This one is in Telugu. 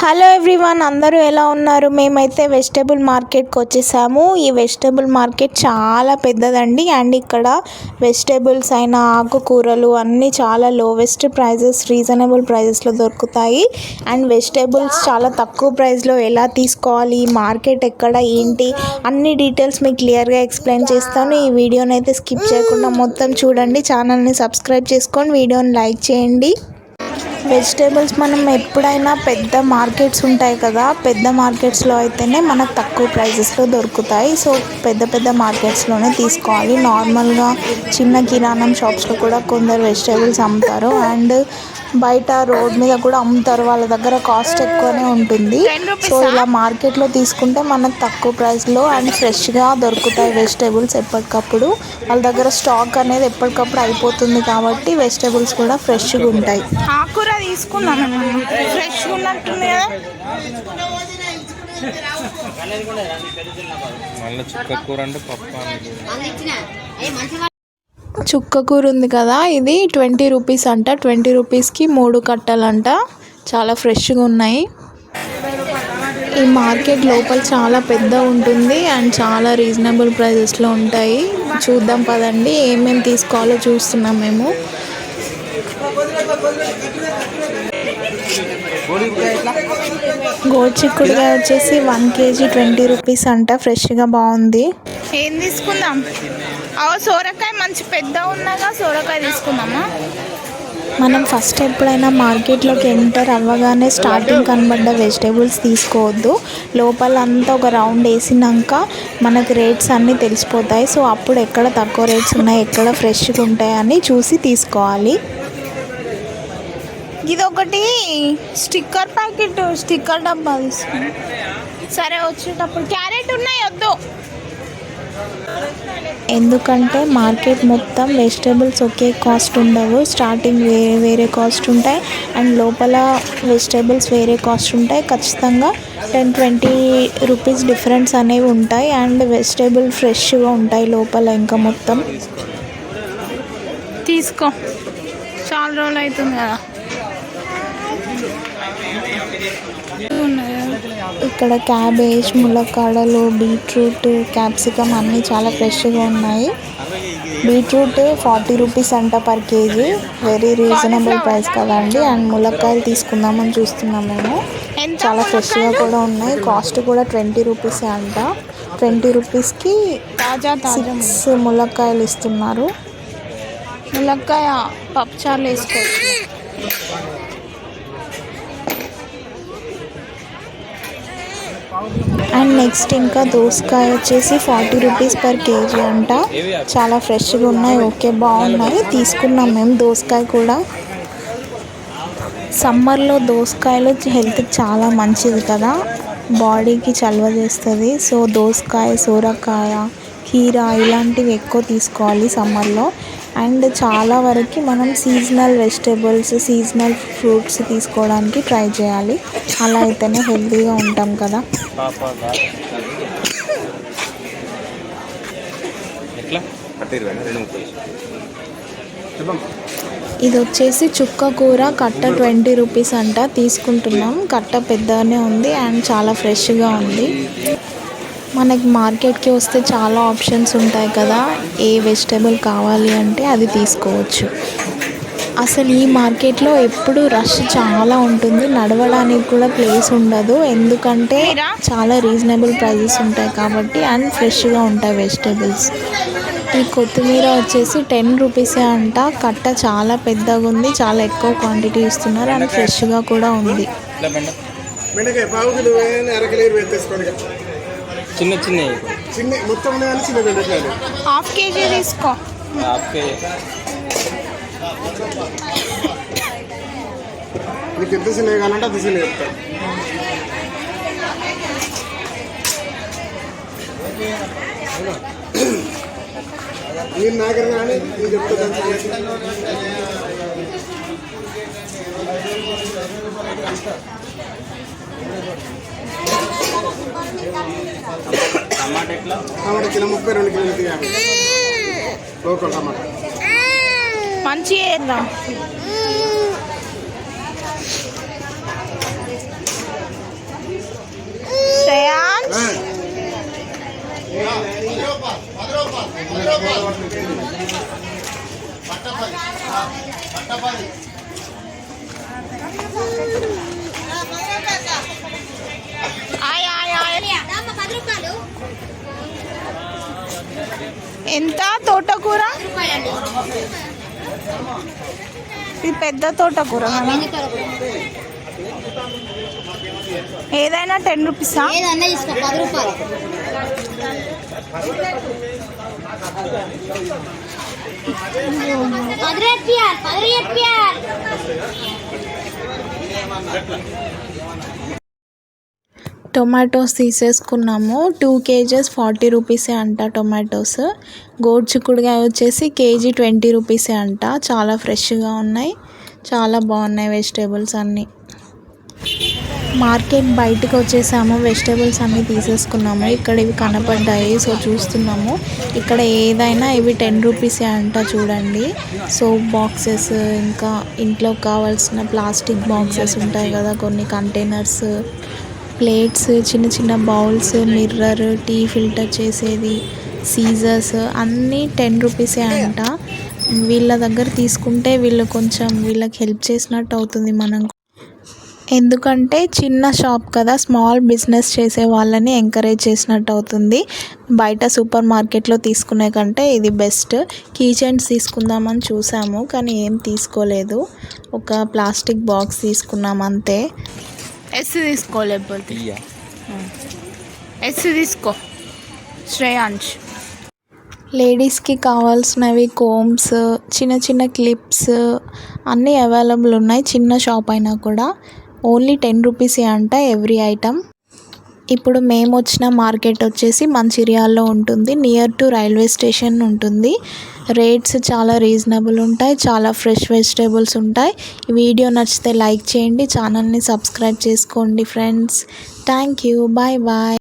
హలో ఎవ్రీవన్, అందరూ ఎలా ఉన్నారు? మేమైతే వెజిటేబుల్ మార్కెట్కి వచ్చేసాము. ఈ వెజిటేబుల్ మార్కెట్ చాలా పెద్దదండి. అండ్ ఇక్కడ వెజిటేబుల్స్ అయినా ఆకుకూరలు అన్నీ చాలా లోవెస్ట్ ప్రైజెస్, రీజనబుల్ ప్రైజెస్లో దొరుకుతాయి. అండ్ వెజిటేబుల్స్ చాలా తక్కువ ప్రైస్లో ఎలా తీసుకోవాలి, మార్కెట్ ఎక్కడ ఏంటి అన్ని డీటెయిల్స్ మీకు క్లియర్గా ఎక్స్ప్లెయిన్ చేస్తాను. ఈ వీడియోని అయితే స్కిప్ చేయకుండా మొత్తం చూడండి. ఛానల్ని సబ్స్క్రైబ్ చేసుకొని వీడియోని లైక్ చేయండి. వెజిటేబుల్స్ మనం ఎప్పుడైనా పెద్ద మార్కెట్స్ ఉంటాయి కదా, పెద్ద మార్కెట్స్లో అయితేనే మనకు తక్కువ ప్రైజెస్లో దొరుకుతాయి. సో పెద్ద మార్కెట్స్లోనే తీసుకోవాలి. నార్మల్గా చిన్న కిరాణం షాప్స్లో కూడా కొందరు వెజిటేబుల్స్ అమ్ముతారు. అండ్ బయట రోడ్ మీద కూడా అమ్ముతారు. వాళ్ళ దగ్గర కాస్ట్ ఎక్కువనే ఉంటుంది. సో ఇలా మార్కెట్లో తీసుకుంటే మనకు తక్కువ ప్రైస్లో అండ్ ఫ్రెష్గా దొరుకుతాయి వెజిటేబుల్స్. ఎప్పటికప్పుడు వాళ్ళ దగ్గర స్టాక్ అనేది ఎప్పటికప్పుడు అయిపోతుంది కాబట్టి వెజిటేబుల్స్ కూడా ఫ్రెష్గా ఉంటాయి. ఆకుకూర తీసుకున్నాను, ఫ్రెష్గా ఉన్నట్టుంది కదా. చుక్క కూర ఉంది కదా, ఇది 20 రూపీస్ అంట. 20 రూపీస్కి 3 కట్టలంట. చాలా ఫ్రెష్గా ఉన్నాయి. ఈ మార్కెట్ లోపల చాలా పెద్ద ఉంటుంది అండ్ చాలా రీజనబుల్ ప్రైజెస్లో ఉంటాయి. చూద్దాం పదండి, ఏమేమి తీసుకోవాలో చూస్తున్నాం మేము. గోరుచిక్కుడుకాయ వచ్చేసి 1 కేజీ 20 రూపీస్ అంట. ఫ్రెష్గా బాగుంది. ఏం తీసుకుందాం? సోరకాయ మంచి పెద్ద ఉన్నాగా, సోరకాయ తీసుకుందామా? మనం ఫస్ట్ ఎప్పుడైనా మార్కెట్లోకి ఎంటర్ అవ్వగానే స్టార్టింగ్ కనబడ్డ వెజిటేబుల్స్ తీసుకోవద్దు. లోపల అంతా ఒక రౌండ్ వేసినాక మనకు రేట్స్ అన్నీ తెలిసిపోతాయి. సో అప్పుడు ఎక్కడ తక్కువ రేట్స్ ఉన్నాయి, ఎక్కడ ఫ్రెష్గా ఉంటాయని చూసి తీసుకోవాలి. ఇదొకటి స్టిక్కర్ ప్యాకెట్, స్టిక్కర్ డబ్బా తీసుకుని. సరే, వచ్చేటప్పుడు క్యారెట్ ఉన్నాయి, వద్దు. ఎందుకంటే మార్కెట్ మొత్తం వెజిటేబుల్స్ ఒకే కాస్ట్ ఉండవు. స్టార్టింగ్ వేరే కాస్ట్ ఉంటాయి అండ్ లోపల వెజిటేబుల్స్ వేరే కాస్ట్ ఉంటాయి. ఖచ్చితంగా 10-20 రూపీస్ డిఫరెన్స్ అనేవి ఉంటాయి. అండ్ వెజిటేబుల్ ఫ్రెష్గా ఉంటాయి లోపల. ఇంకా మొత్తం తీసుకో, చాలా రోజులు అవుతుంది కదా. ఇక్కడ క్యాబేజ్, ములక్కాడలు, బీట్రూట్, క్యాప్సికమ్ అన్నీ చాలా ఫ్రెష్గా ఉన్నాయి. బీట్రూట్ 40 రూపీస్ అంట per KG. Very reasonable price కదండి. అండ్ ములక్కాయలు తీసుకుందామని చూస్తున్నాం మేము. చాలా ఫ్రెష్గా కూడా ఉన్నాయి. కాస్ట్ కూడా 20 రూపీసే అంట. 20 రూపీస్కి 6 ములక్కాయలు ఇస్తున్నారు. ములక్కాయ పప్పుచారులు వేసుకోవచ్చు. అండ్ నెక్స్ట్ ఇంకా దోసకాయ వచ్చేసి 40 రూపీస్ పర్ కేజీ అంట. చాలా ఫ్రెష్గా ఉన్నాయి. ఓకే, బాగున్నాయి. తీసుకున్నాం మేము దోసకాయ కూడా. సమ్మర్లో దోసకాయలు హెల్త్కి చాలా మంచిది కదా, బాడీకి చలవ చేస్తుంది. సో దోసకాయ, సోరకాయ, కీర ఇలాంటివి ఎక్కువ తీసుకోవాలి సమ్మర్లో. అండ్ చాలా వరకు మనం సీజనల్ వెజిటేబుల్స్, సీజనల్ ఫ్రూట్స్ తీసుకోవడానికి ట్రై చేయాలి. అలా అయితేనే హెల్తీగా ఉంటాం కదా. ఇది వచ్చేసి చుక్క కూర, కట్ట 20 రూపీస్ అంట. తీసుకుంటున్నాం. కట్ట పెద్దగానే ఉంది అండ్ చాలా ఫ్రెష్గా ఉంది. మనకి మార్కెట్కి వస్తే చాలా ఆప్షన్స్ ఉంటాయి కదా, ఏ వెజిటేబుల్ కావాలి అంటే అది తీసుకోవచ్చు. అసలు ఈ మార్కెట్లో ఎప్పుడు రష్ చాలా ఉంటుంది. నడవడానికి కూడా ప్లేస్ ఉండదు. ఎందుకంటే చాలా రీజనబుల్ ప్రైజెస్ ఉంటాయి కాబట్టి అండ్ ఫ్రెష్గా ఉంటాయి వెజిటేబుల్స్. ఈ కొత్తిమీర వచ్చేసి 10 రూపీసే అంట. కట్ట చాలా పెద్దగా ఉంది, చాలా ఎక్కువ క్వాంటిటీ ఇస్తున్నారు అండ్ ఫ్రెష్గా కూడా ఉంది. హాఫ్ కేజీ తీసుకో. నీకు ఎంత సినిమా కావాలంటే అంత సినిమా చెప్తా. నేను నాగర్ కానీ నేను చెప్తా. టమాటా కిలో 32 కిలోలు లోకల్ టమాటా మంచిగా ఎంత తోటకూర? ఇది పెద్ద తోటకూర కదా? ఏదైనా 10 రూపీసా? ఏదన్నా తీసుకో 10 రూపాయలు. టొమాటోస్ తీసేసుకున్నాము. 2 kgs 40 రూపీసే అంట టొమాటోస్. గోడ్చిక్కుడుకాయ వచ్చేసి కేజీ 20 రూపీసే అంట. చాలా ఫ్రెష్గా ఉన్నాయి, చాలా బాగున్నాయి వెజిటేబుల్స్ అన్నీ. మార్కెట్ బయటకు వచ్చేసాము, వెజిటేబుల్స్ అన్నీ తీసేసుకున్నాము. ఇక్కడ ఇవి కనపడ్డాయి, సో చూస్తున్నాము. ఇక్కడ ఏదైనా ఇవి 10 రూపీసే అంట. చూడండి, సోప్ బాక్సెస్, ఇంకా ఇంట్లో కావాల్సిన ప్లాస్టిక్ బాక్సెస్ ఉంటాయి కదా, కొన్ని కంటైనర్స్, ప్లేట్స్, చిన్న చిన్న బౌల్స్, మిర్రర్, టీ ఫిల్టర్ చేసేది, సీజర్స్ అన్నీ 10 రూపీసే అంట. వీళ్ళ దగ్గర తీసుకుంటే వీళ్ళు కొంచెం వీళ్ళకి హెల్ప్ చేసినట్టు అవుతుంది మనం, ఎందుకంటే చిన్న షాప్ కదా, స్మాల్ బిజినెస్ చేసే వాళ్ళని ఎంకరేజ్ చేసినట్టు అవుతుంది. బయట సూపర్ మార్కెట్లో తీసుకునే కంటే ఇది బెస్ట్. కీ చైన్స్ తీసుకుందామని చూసాము కానీ ఏం తీసుకోలేదు, ఒక ప్లాస్టిక్ బాక్స్ తీసుకున్నాం అంతే. ఎస్ తీసుకోలేకపోతే ఎస్ తీసుకో శ్రేయాంష్. లేడీస్కి కావాల్సినవి కోమ్స్, చిన్న చిన్న క్లిప్స్ అన్నీ అవైలబుల్ ఉన్నాయి. చిన్న షాప్ అయినా కూడా ఓన్లీ 10 రూపీసే అంట ఎవ్రీ ఐటమ్. ఇప్పుడు మేము వచ్చిన మార్కెట్ వచ్చేసి మంచిర్యాలలో ఉంటుంది, నియర్ టు రైల్వే స్టేషన్ ఉంటుంది. రేట్స్ చాలా రీజనబుల్ ఉంటాయి, చాలా ఫ్రెష్ వెజిటేబుల్స్ ఉంటాయి. ఈ వీడియో నచ్చితే లైక్ చేయండి, ఛానల్ని సబ్స్క్రైబ్ చేసుకోండి friends. Thank you, bye bye.